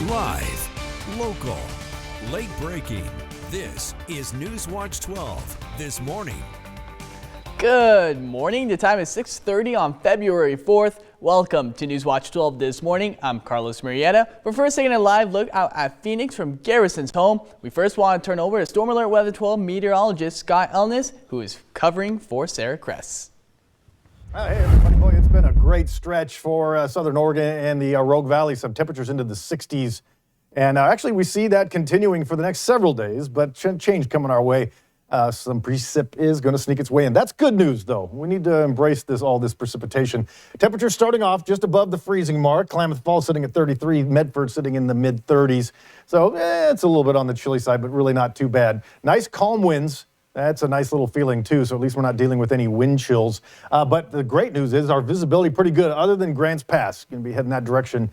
Live, local, late breaking. This is NewsWatch 12 this morning. Good morning. The time is 6:30 on February 4th. Welcome to NewsWatch 12 this morning. I'm Carlos Murrieta. But first, taking a live look out at Phoenix from Garrison's home. We first want to turn over to Storm Alert Weather 12 meteorologist Scott Elnis, who is covering for Sarah Kress. Hey everybody, boy, it's been a great stretch for Southern Oregon and the Rogue Valley. Some temperatures into the 60s. And actually we see that continuing for the next several days, but change coming our way. Some precip is going to sneak its way in. That's good news, though. We need to embrace all this precipitation. Temperatures starting off just above the freezing mark. Klamath Falls sitting at 33, Medford sitting in the mid-30s. So it's a little bit on the chilly side, but really not too bad. Nice calm winds. That's a nice little feeling, too, so at least we're not dealing with any wind chills. But the great news is our visibility pretty good, other than Grants Pass. Going to be heading that direction,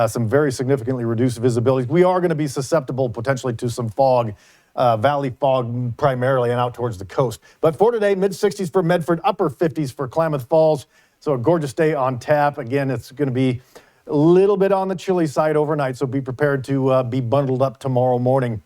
some very significantly reduced visibilities. We are going to be susceptible potentially to some fog, valley fog primarily, and out towards the coast. But for today, mid-60s for Medford, upper 50s for Klamath Falls. So a gorgeous day on tap. Again, it's going to be a little bit on the chilly side overnight, so be prepared to be bundled up tomorrow morning.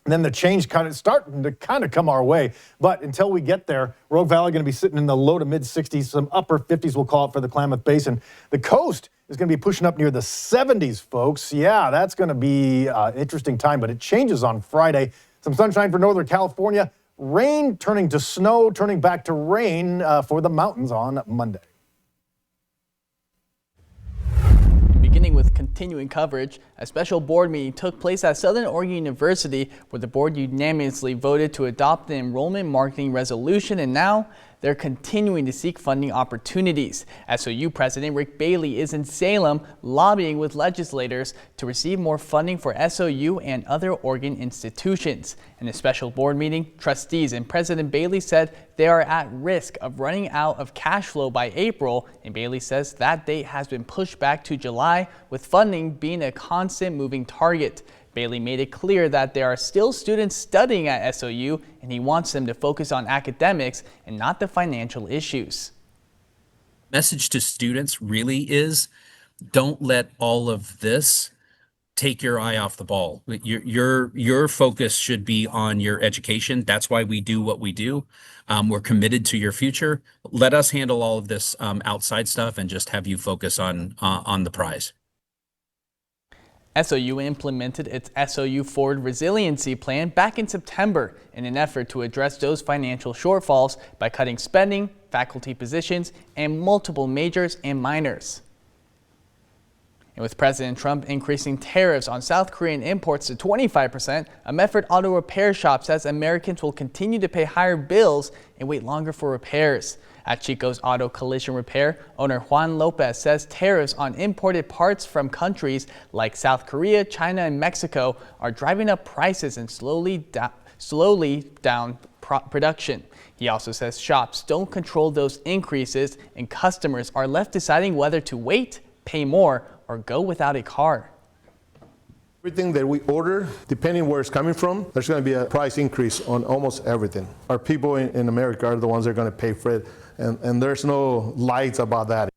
And then the change starting to come our way. But until we get there, Rogue Valley going to be sitting in the low to mid 60s, some upper 50s we'll call it for the Klamath Basin. The coast is going to be pushing up near the 70s, folks. Yeah, that's going to be an interesting time, but it changes on Friday. Some sunshine for Northern California, rain turning to snow, turning back to rain for the mountains on Monday. Beginning with continuing coverage, a special board meeting took place at Southern Oregon University where the board unanimously voted to adopt the enrollment marketing resolution, and now they're continuing to seek funding opportunities. SOU President Rick Bailey is in Salem lobbying with legislators to receive more funding for SOU and other Oregon institutions. In a special board meeting, trustees and President Bailey said they are at risk of running out of cash flow by April, and Bailey says that date has been pushed back to July, with funding being a constant moving target. Bailey made it clear that there are still students studying at SOU, and he wants them to focus on academics and not the financial issues. Message to students really is, don't let all of this take your eye off the ball. Your focus should be on your education. That's why we do what we do. We're committed to your future. Let us handle all of this outside stuff and just have you focus on the prize. SOU implemented its SOU Forward Resiliency Plan back in September in an effort to address those financial shortfalls by cutting spending, faculty positions, and multiple majors and minors. And with President Trump increasing tariffs on South Korean imports to 25%, a Medford auto repair shop says Americans will continue to pay higher bills and wait longer for repairs. At Chico's Auto Collision Repair, owner Juan Lopez says tariffs on imported parts from countries like South Korea, China, and Mexico are driving up prices and slowly down production. He also says shops don't control those increases and customers are left deciding whether to wait, pay more, or go without a car. Everything that we order, depending where it's coming from, there's going to be a price increase on almost everything. Our people in America are the ones that are going to pay for it, and there's no lights about that.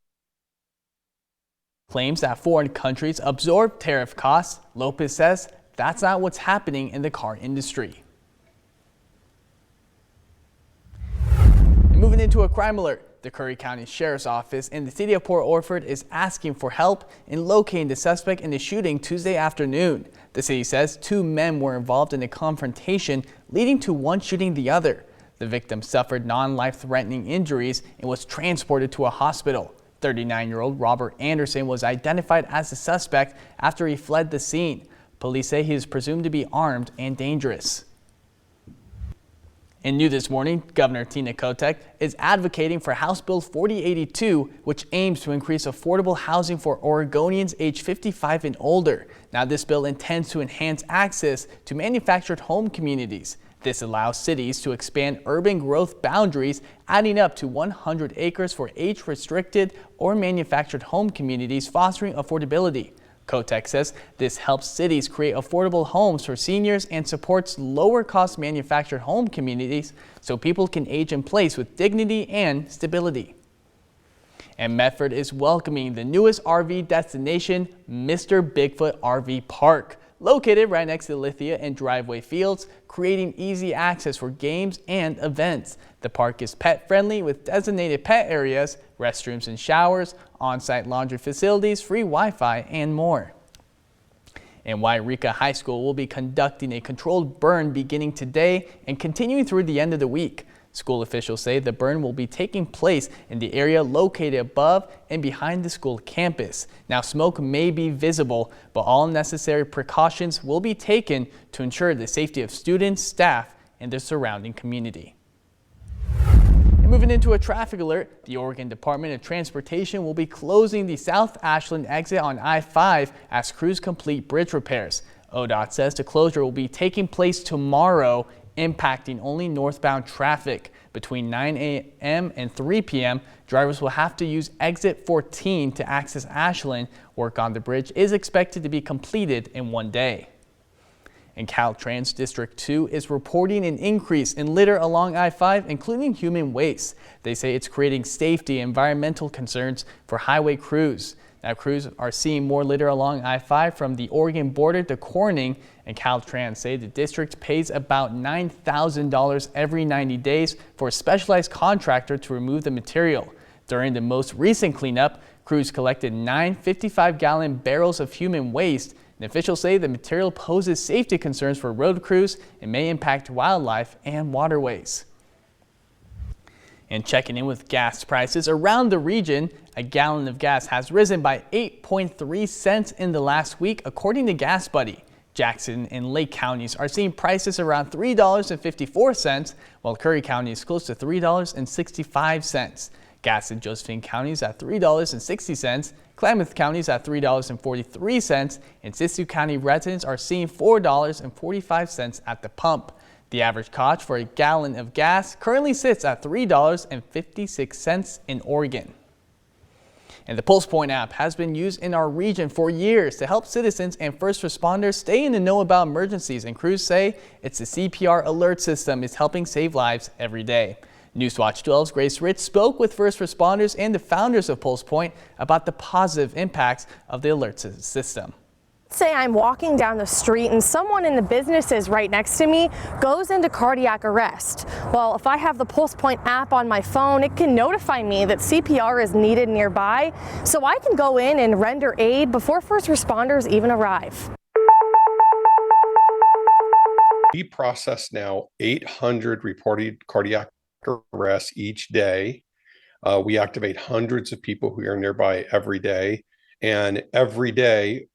Claims that foreign countries absorb tariff costs, Lopez says that's not what's happening in the car industry. And moving into a crime alert. The Curry County Sheriff's Office in the city of Port Orford is asking for help in locating the suspect in the shooting Tuesday afternoon. The city says 2 men were involved in a confrontation, leading to one shooting the other. The victim suffered non-life-threatening injuries and was transported to a hospital. 39-year-old Robert Anderson was identified as the suspect after he fled the scene. Police say he is presumed to be armed and dangerous. And new this morning, Governor Tina Kotek is advocating for House Bill 4082, which aims to increase affordable housing for Oregonians age 55 and older. Now, this bill intends to enhance access to manufactured home communities. This allows cities to expand urban growth boundaries, adding up to 100 acres for age-restricted or manufactured home communities, fostering affordability. Kotek says this helps cities create affordable homes for seniors and supports lower-cost manufactured home communities so people can age in place with dignity and stability. And Medford is welcoming the newest RV destination, Mr. Bigfoot RV Park, located right next to the Lithia and Driveway Fields, creating easy access for games and events. The park is pet-friendly with designated pet areas, restrooms and showers, on-site laundry facilities, free Wi-Fi, and more. And Wairika High School will be conducting a controlled burn beginning today and continuing through the end of the week. School officials say the burn will be taking place in the area located above and behind the school campus. Now, smoke may be visible, but all necessary precautions will be taken to ensure the safety of students, staff, and the surrounding community. And moving into a traffic alert, the Oregon Department of Transportation will be closing the South Ashland exit on I-5 as crews complete bridge repairs. ODOT says the closure will be taking place tomorrow, impacting only northbound traffic. Between 9 a.m. and 3 p.m., drivers will have to use exit 14 to access Ashland. Work on the bridge is expected to be completed in one day. And Caltrans District 2 is reporting an increase in litter along I-5, including human waste. They say it's creating safety and environmental concerns for highway crews. Now, crews are seeing more litter along I-5 from the Oregon border to Corning, and Caltrans say the district pays about $9,000 every 90 days for a specialized contractor to remove the material. During the most recent cleanup, crews collected 9 55-gallon barrels of human waste, and officials say the material poses safety concerns for road crews and may impact wildlife and waterways. And checking in with gas prices around the region, a gallon of gas has risen by 8.3 cents in the last week, according to Gas Buddy. Jackson and Lake counties are seeing prices around $3.54, while Curry County is close to $3.65. Gas in Josephine County is at $3.60, Klamath County is at $3.43, and Siskiyou County residents are seeing $4.45 at the pump. The average cost for a gallon of gas currently sits at $3.56 in Oregon. And the PulsePoint app has been used in our region for years to help citizens and first responders stay in the know about emergencies, and crews say it's the CPR alert system is helping save lives every day. NewsWatch 12's Grace Ritz spoke with first responders and the founders of PulsePoint about the positive impacts of the alert system. Say I'm walking down the street and someone in the businesses right next to me goes into cardiac arrest. Well, if I have the PulsePoint app on my phone, it can notify me that CPR is needed nearby, so I can go in and render aid before first responders even arrive. We process now 800 reported cardiac arrests each day. We activate hundreds of people who are nearby every day. And every day,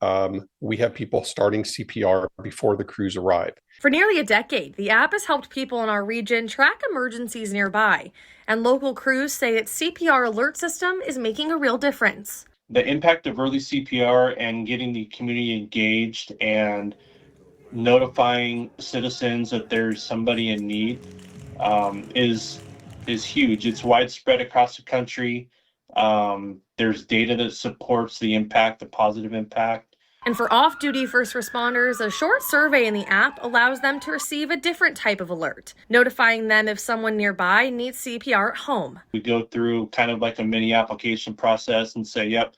we have people starting CPR before the crews arrive. For nearly a decade, the app has helped people in our region track emergencies nearby. And local crews say its CPR alert system is making a real difference. The impact of early CPR and getting the community engaged and notifying citizens that there's somebody in need is huge. It's widespread across the country. There's data that supports the impact, the positive impact. And for off-duty first responders, a short survey in the app allows them to receive a different type of alert, notifying them if someone nearby needs CPR at home. We go through kind of like a mini application process and say, yep,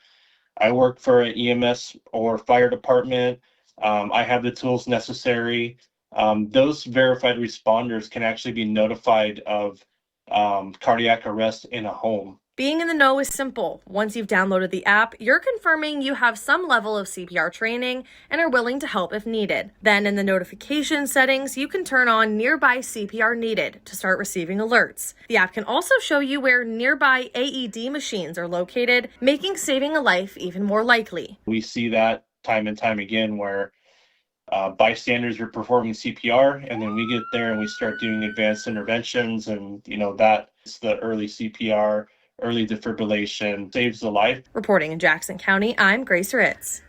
I work for an EMS or fire department. I have the tools necessary. Those verified responders can actually be notified of cardiac arrest in a home. Being in the know is simple. Once you've downloaded the app, you're confirming you have some level of CPR training and are willing to help if needed. Then in the notification settings, you can turn on nearby CPR needed to start receiving alerts. The app can also show you where nearby AED machines are located, making saving a life even more likely. We see that time and time again where bystanders are performing CPR, and then we get there and we start doing advanced interventions, and that's the early CPR. Early defibrillation saves the life. Reporting in Jackson County, I'm Grace Ritz.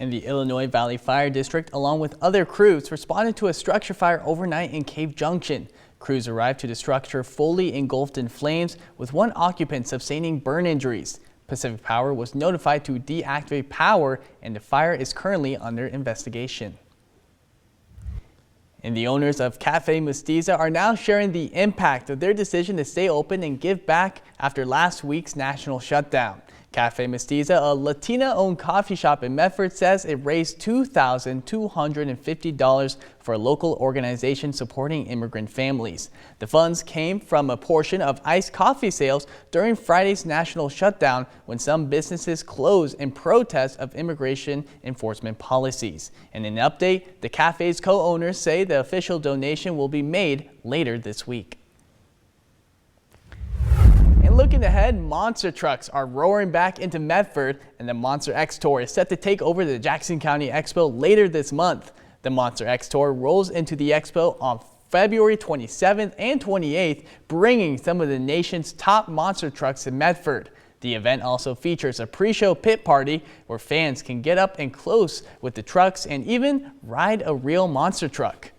In the Illinois Valley Fire District, along with other crews, responded to a structure fire overnight in Cave Junction. Crews arrived to the structure fully engulfed in flames, with one occupant sustaining burn injuries. Pacific Power was notified to deactivate power, and the fire is currently under investigation. And the owners of Cafe Mestiza are now sharing the impact of their decision to stay open and give back after last week's national shutdown. Cafe Mestiza, a Latina-owned coffee shop in Medford, says it raised $2,250 for a local organization supporting immigrant families. The funds came from a portion of iced coffee sales during Friday's national shutdown when some businesses closed in protest of immigration enforcement policies. In an update, the cafe's co-owners say the official donation will be made later this week. Looking ahead, monster trucks are roaring back into Medford, and the Monster X Tour is set to take over the Jackson County Expo later this month. The Monster X Tour rolls into the expo on February 27th and 28th, bringing some of the nation's top monster trucks to Medford. The event also features a pre-show pit party where fans can get up and close with the trucks and even ride a real monster truck.